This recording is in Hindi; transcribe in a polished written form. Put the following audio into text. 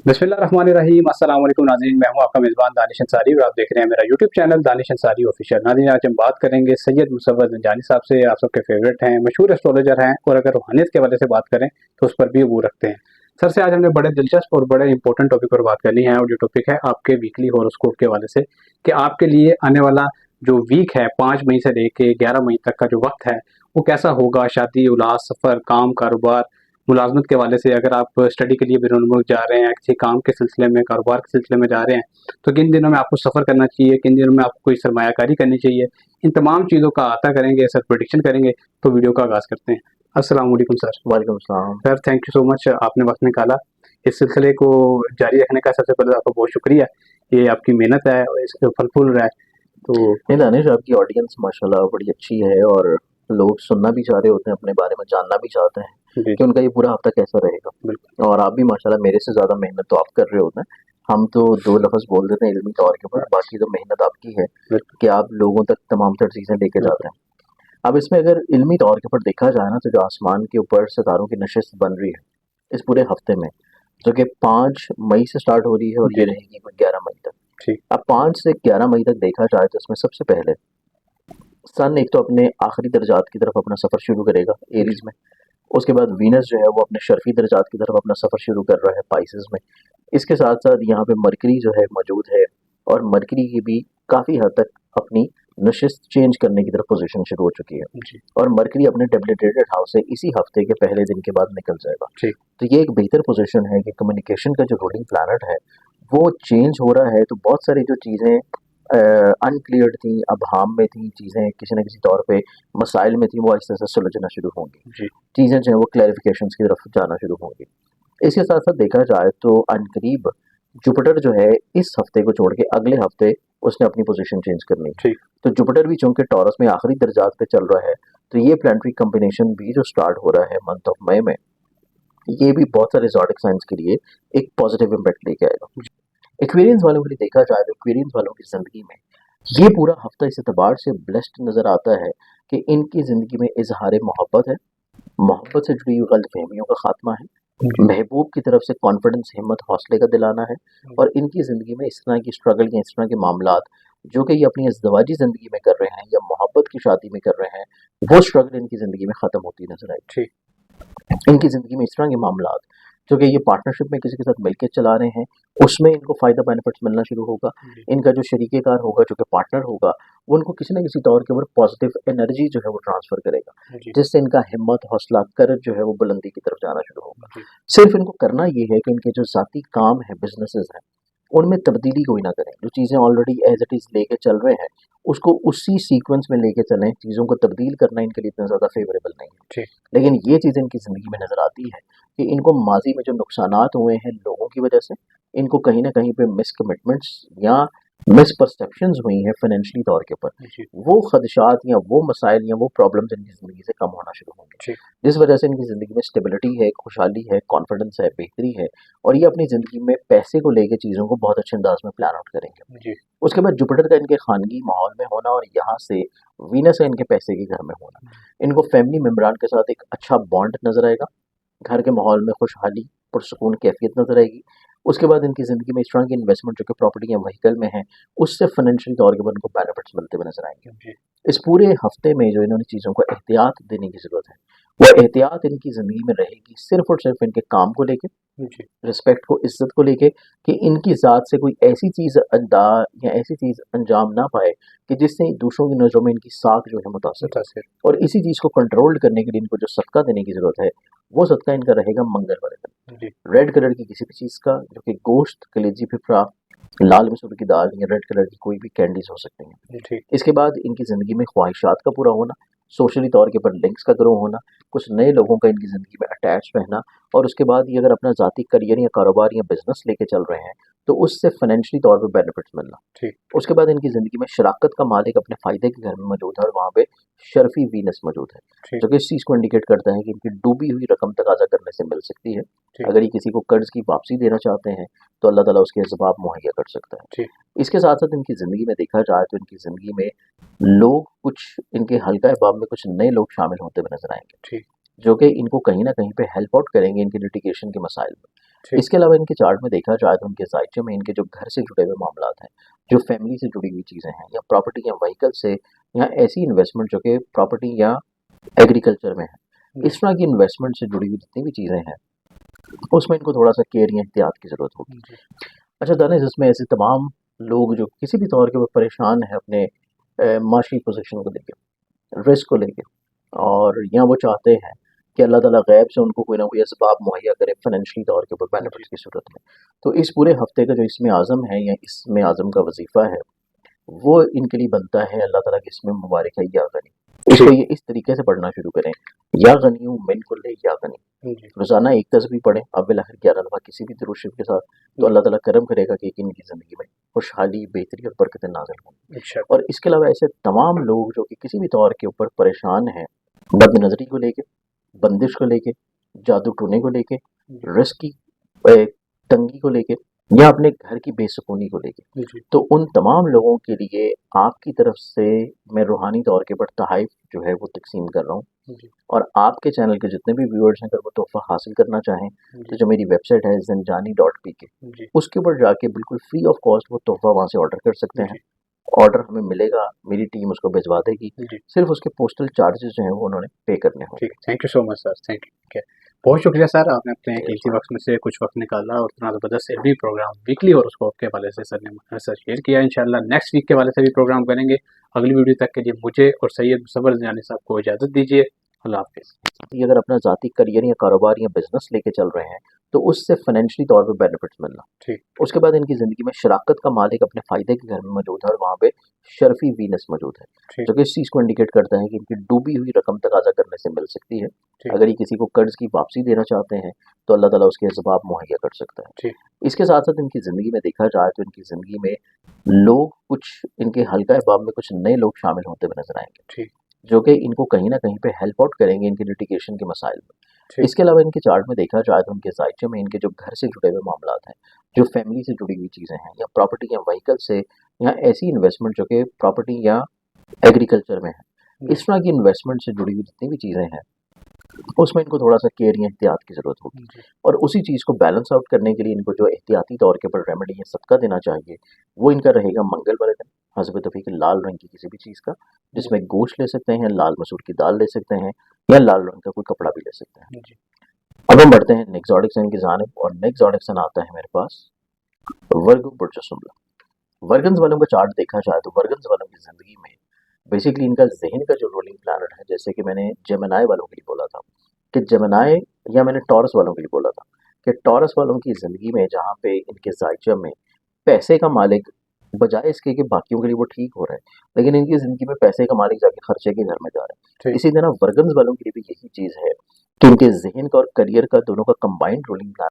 बिस्मिल्लाहिर्रहमानिर्रहीम। अस्सलाम वालेकुम नाज़रीन, मैं हूं आपका मेज़बान दानिश अंसारी और आप देख रहे हैं मेरा YouTube channel Danish Ansari official. नाज़रीन, आज हम बात करेंगे सैयद मुसव्वर ज़ंजानी साहब से। आप सबके फेवरेट हैं, मशहूर एस्ट्रोलॉजर हैं और अगर रूहानियत के हवाले से बात करें तो उस पर भी वो रखते हैं। सर से आज हमने बड़े दिलचस्प और बड़े इंपॉर्टेंट टॉपिक पर बात करनी है और जो टॉपिक है आपके वीकली हॉरोस्कोप के हवाले से कि आपके लिए आने वाला जो वीक है 5 मई से लेके 11 मई तक का जो वक्त है वो कैसा होगा। शादी, उलास, सफ़र, काम, कारोबार, मुलाजमत के हवाले से अगर आप स्टडी के लिए बैरून मुल्क जा रहे हैं, किसी काम के सिलसिले में, कारोबार के सिलसिले में जा रहे हैं, तो किन दिनों में आपको सफ़र करना चाहिए, किन दिनों में आपको कोई सरमायाकारी करनी चाहिए, इन तमाम चीज़ों का अहाता करेंगे सर, प्रेडिक्शन करेंगे। तो वीडियो का आगाज़ करते हैं। अस्सलाम वालेकुम सर। वालेकुम सलाम। Sir, thank you so much, आपने वक्त निकाला। इस सिलसिले को जारी रखने का सबसे पहले आपका बहुत शुक्रिया। ये आपकी मेहनत है और इससे फल फूल रहा है। तो नहीं दानिश, आपकी ऑडियंस माशाल्लाह बड़ी अच्छी है और लोग सुनना भी चाह रहे होते हैं, अपने बारे में जानना भी चाहते हैं जी, कि उनका ये पूरा हफ्ता कैसा रहेगा। बिल्कुल, और आप भी माशाल्लाह मेरे से ज़्यादा मेहनत तो आप कर रहे होते हैं। हम तो दो लफ्ज़ बोल देते हैं इल्मी तौर के ऊपर, बाकी तो मेहनत आपकी है बिल्कुल, कि आप लोगों तक तमाम तर चीज़ें लेके बिल्कुल। जाते हैं। अब इसमें अगर इल्मी तौर के ऊपर देखा जाए ना, तो जो आसमान के ऊपर सितारों की नशिस्त बन रही है इस पूरे हफ्ते में, जो कि 5 मई से स्टार्ट हो रही है और जी, ये रहेगी कोई 11 मई तक। ठीक, अब 5 से 11 मई तक देखा जाए तो इसमें सबसे पहले सन एक तो अपने आखिरी दर्जात की तरफ अपना सफ़र शुरू करेगा जी, एरीज में। उसके बाद वीनस जो है वो अपने शर्फी दर्जात की तरफ अपना सफ़र शुरू कर रहा है पाइसेस में। इसके साथ साथ यहाँ पे मरकरी जो है मौजूद है और मरकरी की भी काफ़ी हद तक अपनी नशिस्त चेंज करने की तरफ पोजीशन शुरू हो चुकी है। जी, और मरकरी अपने डेबिलिटेटेड हाउस से इसी हफ्ते के पहले दिन के बाद निकल जाएगा। ठीक, तो ये एक बेहतर पोजीशन है कि कम्युनिकेशन का जो रूलिंग प्लानट है वो चेंज हो रहा है। तो बहुत सारी जो चीज़ें अनक्लियर्ड थी, अबहाम में थी, चीज़ें किसी न किसी तौर पे मसाइल में थी, वो आहिस्ता आहिस्ता सुलझना शुरू होंगी। जी, चीज़ें जो हैं वो क्लैरिफिकेशन की तरफ जाना शुरू होंगी। इसके साथ साथ देखा जाए तो अनकरीब जुपिटर जो है इस हफ्ते को छोड़ के अगले हफ्ते उसने अपनी पोजीशन चेंज करनी है। ठीक, तो जुपिटर भी चूंकि टॉरस में आखिरी दर्जात पे चल रहा है, तो ये प्लानिटरी कॉम्बिनेशन भी जो स्टार्ट हो रहा है मंथ ऑफ मई में, ये भी बहुत सारे ज़ोडिक साइंस के लिए एक पॉजिटिव इम्पैक्ट लेके आएगा। एक्वेरियंस वालों के लिए देखा जाए तो एक्वेरियंस वालों की ज़िंदगी में ये पूरा हफ्ता इस एतबार से ब्लेस्ड नज़र आता है कि इनकी ज़िंदगी में इजहार मोहब्बत है, मोहब्बत से जुड़ी हुई गलतफहमियों का खात्मा है, जी, महबूब की तरफ से कॉन्फिडेंस, हिम्मत, हौसले का दिलाना है। और इनकी ज़िंदगी में इस तरह की स्ट्रगल या इस तरह के मामलात जो कि ये अपनी इज़्दिवाजी ज़िंदगी में कर रहे हैं या मोहब्बत की शादी में कर रहे हैं, वो स्ट्रगल इनकी ज़िंदगी में ख़त्म होती नजर आएगी। ठीक, इनकी ज़िंदगी में इस तरह के मामलात जो कि ये पार्टनरशिप में किसी के साथ मिलकर चला रहे हैं, उसमें इनको फ़ायदा बेनिफिट्स मिलना शुरू होगा। जी, इनका जो शरीकेकार होगा, जो कि पार्टनर होगा, वो उनको किसी न किसी तौर के ऊपर पॉजिटिव एनर्जी जो है वो ट्रांसफ़र करेगा, जी, जिससे इनका हिम्मत, हौसला, करज जो है वो बुलंदी की तरफ जाना शुरू होगा। जी, सिर्फ़ इनको करना ये है कि इनके जो ज़ाती काम है, बिज़नेसेस हैं, उनमें तब्दीली कोई ना करें। जो चीज़ें ऑलरेडी एज़ इट इज़ लेके चल रहे हैं, उसको उसी सीक्वेंस में लेके चलें। चीज़ों को तब्दील करना इनके लिए इतना ज़्यादा फ़ेवरेबल नहीं है। ठीक, लेकिन ये चीज़ इनकी ज़िंदगी में नज़र आती है कि इनको माज़ी में जो नुकसानात हुए हैं लोगों की वजह से, इनको कहीं न कहीं पे मिसकमिटमेंट्स या मिसपरसेप्शंस हुई हैं फ़ाइनेंशियली तौर के ऊपर, जी, वो ख़दशात या वो मसाइल या वो प्रॉब्लम्स इनकी ज़िंदगी से कम होना शुरू होंगे। ठीक, जिस वजह से इनकी ज़िंदगी में स्टेबिलिटी है, खुशहाली है, कॉन्फिडेंस है, बेहतरी है और ये अपनी ज़िंदगी में पैसे को लेके चीज़ों को बहुत अच्छे अंदाज़ में प्लान आउट करेंगे। जी, उसके बाद जुपिटर का इनके खानगी माहौल में होना और यहाँ से वीनस का इनके पैसे के घर में होना, इनको फैमिली मेम्बरान के साथ एक अच्छा बॉन्ड नज़र आएगा। घर के माहौल में खुशहाली, पुरसकून कैफियत नज़र आएगी। उसके बाद इनकी ज़िंदगी में इस तरह की इन्वेस्टमेंट जो कि प्रॉपर्टी या व्हीकल में है, उससे फाइनेंशियल तौर के ऊपर इनको बेनिफिट्स मिलते हुए नज़र आएंगे। जी, इस पूरे हफ्ते में जो इन्होंने चीज़ों को एहतियात देने की ज़रूरत है, वो एहतियात इनकी ज़िंदगी में रहेगी सिर्फ़ और सिर्फ़ इनके काम को लेके, जी, रिस्पेक्ट को, इज़्ज़त को लेके, कि इनकी ज़ात से कोई ऐसी चीज़ अदा या ऐसी चीज़ अंजाम ना पाए कि जिससे दूसरों की नज़रों में इनकी साख जो है मुतासिर हो। मुतासिर, और इसी चीज़ को कंट्रोल करने के लिए इनको जो सदका देने की ज़रूरत है, वो सदका इनका रहेगा मंगल वाले दिन। जी, रेड कलर की किसी भी चीज़ का, जो कि गोश्त, कलेजी, फिफरा, लाल मसूर की दाल या रेड कलर की कोई भी कैंडीज़ हो सकती हैं। जी, ठीक, इसके बाद इनकी ज़िंदगी में ख्वाहिशात का पूरा होना, सोशली तौर के ऊपर लिंक्स का ग्रो होना, कुछ नए लोगों का इनकी ज़िंदगी में अटैच रहना और उसके बाद ये अगर अपना ज़ाती करियर या कारोबार या बिज़नेस लेके चल रहे हैं, तो उससे फाइनेंशियली तौर पे बेनिफिट्स मिलना। ठीक, उसके बाद इनकी ज़िंदगी में शराकत का मालिक अपने फ़ायदे के घर में मौजूद है और वहाँ पे शर्फ़ी वीनस मौजूद है, ठीक, जो कि इस चीज़ को इंडिकेट करता है कि इनकी डूबी हुई रकम तकाज़ा करने से मिल सकती है। ठीक, अगर ये किसी को कर्ज़ की वापसी देना चाहते हैं, तो अल्लाह ताला उसके असबाब मुहैया कर सकता है। ठीक, इसके साथ-साथ इनकी ज़िंदगी में देखा जाए तो इनकी ज़िंदगी में लोग कुछ इनके हल्का अहबाब में कुछ नए लोग शामिल होते हुए नज़र आएँगे, ठीक, जो कि इनको कहीं न कहीं पे हेल्प आउट करेंगे इनके लिटिगेशन के मसाइल में। ठीक। इसके अलावा इनके चार्ट में देखा जाए तो इनके जायचे में इनके जो घर से जुड़े हुए मामलात हैं, जो फैमिली से जुड़ी हुई चीज़ें हैं, या प्रॉपर्टी या व्हीकल से, या ऐसी इन्वेस्टमेंट जो कि प्रॉपर्टी या एग्रीकल्चर में है, इस तरह की इन्वेस्टमेंट से जुड़ी हुई जितनी भी चीज़ें हैं उसमें इनको थोड़ा सा केयर या एहतियात की ज़रूरत होगी। जी। अच्छा दानिश, इसमें ऐसे तमाम लोग जो किसी भी तौर के वो परेशान है अपने माशी पोजीशन को लेके, रिस्क को लेके, और या वो चाहते हैं कि अल्लाह ताला गैब से उनको कोई ना कोई असबाब मुहैया करे फाइनेंशियली तौर के ऊपर बेनिफिट्स की सूरत में, तो इस पूरे हफ्ते का जो इसमें आज़म है या इसमें आज़म का वजीफ़ा है वो इनके लिए बनता है अल्लाह ताला की इसमें मुबारक है या गनी। इसको ये इस तरीके से पढ़ना शुरू करें, या गनी हूँ मिन कुल्ले या गनी। जी। रोज़ाना एक तस्बीह पढ़ें अव्वल आखिर 11 दफ़ा किसी भी दुरूद शरीफ के साथ, तो अल्लाह ताला करम करेगा कि इनकी ज़िंदगी में खुशहाली, बेहतरी और बरकतें नाज़िल होंगी। अच्छा। और इसके अलावा ऐसे तमाम लोग जो कि किसी भी तौर के ऊपर परेशान हैं, बदनज़री को लेके, बंदिश को लेके, जादू टोने को लेके, रिस्क की तंगी को लेके, या अपने घर की बेसुकूनी को लेके, जी। तो उन तमाम लोगों के लिए आपकी तरफ से मैं रूहानी तौर के ऊपर तोहफ़े जो है वो तकसीम कर रहा हूँ। जी। और आपके चैनल के जितने भी व्यूअर्स हैं अगर वो तोहफ़ा हासिल करना चाहें तो जो मेरी वेबसाइट है zinjani.pk, जी। उसके ऊपर जाके बिल्कुल फ्री ऑफ कॉस्ट वो तोहफ़ा वहाँ से ऑर्डर कर सकते हैं। जी। ऑर्डर हमें मिलेगा, मेरी टीम उसको भिजवा देगी, जी। सिर्फ उसके पोस्टल चार्जेस जो हैं वो उन्होंने पे करने होंगे। ठीक, thank you so much sir, thank you. ठीक है, बहुत शुक्रिया सर, आपने अपने Yes, कीमती sir. वक्त में से कुछ वक्त निकाला और इतना ज़बरदस्त इल्मी प्रोग्राम वीकली हॉरोस्कोप के हवाले से सर ने हमारे साथ शेयर किया। इंशाल्लाह नेक्स्ट वीक के हवाले से भी प्रोग्राम करेंगे। अगली वीडियो तक के लिए मुझे और सैयद मुसव्वर ज़िंजानी साहब को इजाज़त दीजिए। अल्लाह हाफ़िज़। कि अगर अपना ज़ाती करियर या कारोबार या बिजनेस लेके चल रहे हैं तो उससे फाइनेंशियली तौर पे बेनिफिट्स मिलना। ठीक। उसके बाद इनकी ज़िंदगी में शराकत का मालिक अपने फ़ायदे के घर में मौजूद है और वहाँ पे शर्फी वीनस मौजूद है, ठीक। जो कि इस चीज़ को इंडिकेट करता है कि इनकी डूबी हुई रकम तकाजा करने से मिल सकती है। ठीक। अगर ये किसी को कर्ज की वापसी देना चाहते हैं तो अल्लाह ताला उसके असबाब मुहैया कर सकता है। ठीक। इसके साथ साथ इनकी ज़िंदगी में देखा जाए तो इनकी ज़िंदगी में लोग कुछ इनके हल्का अहबाब में कुछ नए लोग शामिल होते हुए नजर आएंगे, ठीक। जो कि इनको कहीं ना कहीं पे हेल्प आउट करेंगे इनके लिटिगेशन के मसाइल में। ठीक। इसके अलावा इनके चार्ट में देखा जाए तो उनके जायचे में इनके जो घर से जुड़े हुए मामलात हैं, जो फैमिली से जुड़ी हुई चीज़ें हैं, या प्रॉपर्टी या व्हीकल से, या ऐसी इन्वेस्टमेंट जो कि प्रॉपर्टी या एग्रीकल्चर में है, इस तरह की इन्वेस्टमेंट से जुड़ी हुई जितनी भी चीज़ें हैं उसमें इनको थोड़ा सा केयर या एहतियात की ज़रूरत होगी। जी। और उसी चीज़ को बैलेंस आउट करने के लिए इनको जो एहतियाती तौर के ऊपर रेमेडी या सदका देना चाहिए वो इनका रहेगा मंगल वाले दिन हस्ब तौफीक लाल रंग की किसी भी चीज़ का, जिसमें गोश्त ले सकते हैं, लाल मसूर की दाल ले सकते हैं, या लाल रंग का कोई कपड़ा भी ले सकते हैं। जी। अब हम बढ़ते हैं नेक्स्ट ऑडिक्सन की जानिब, और नेक्स्ट ऑडिक्सन आता है मेरे पास वर्गो बुर्जुसुमला। वर्गन्स वालों का चार्ट देखा जाए तो वर्गन्स वालों की ज़िंदगी में बेसिकली इनका जहन का जो रूलिंग प्लैनेट है, जैसे कि मैंने जेमिनाई वालों के लिए बोला था कि जेमिनाई, या मैंने टॉरस वालों के लिए बोला था कि टॉरस वालों की ज़िंदगी में जहाँ पे इनके जायचा में पैसे का मालिक बजाय इसके कि बाकियों के लिए वो ठीक हो रहा है, लेकिन इनकी ज़िंदगी में पैसे का मालिक जाके खर्चे के घर में जा रहा है। ठीक। इसी तरह वर्गन्स वालों के लिए भी यही चीज़ है कि इनके जहन का और करियर का दोनों का कंबाइंड रूलिंग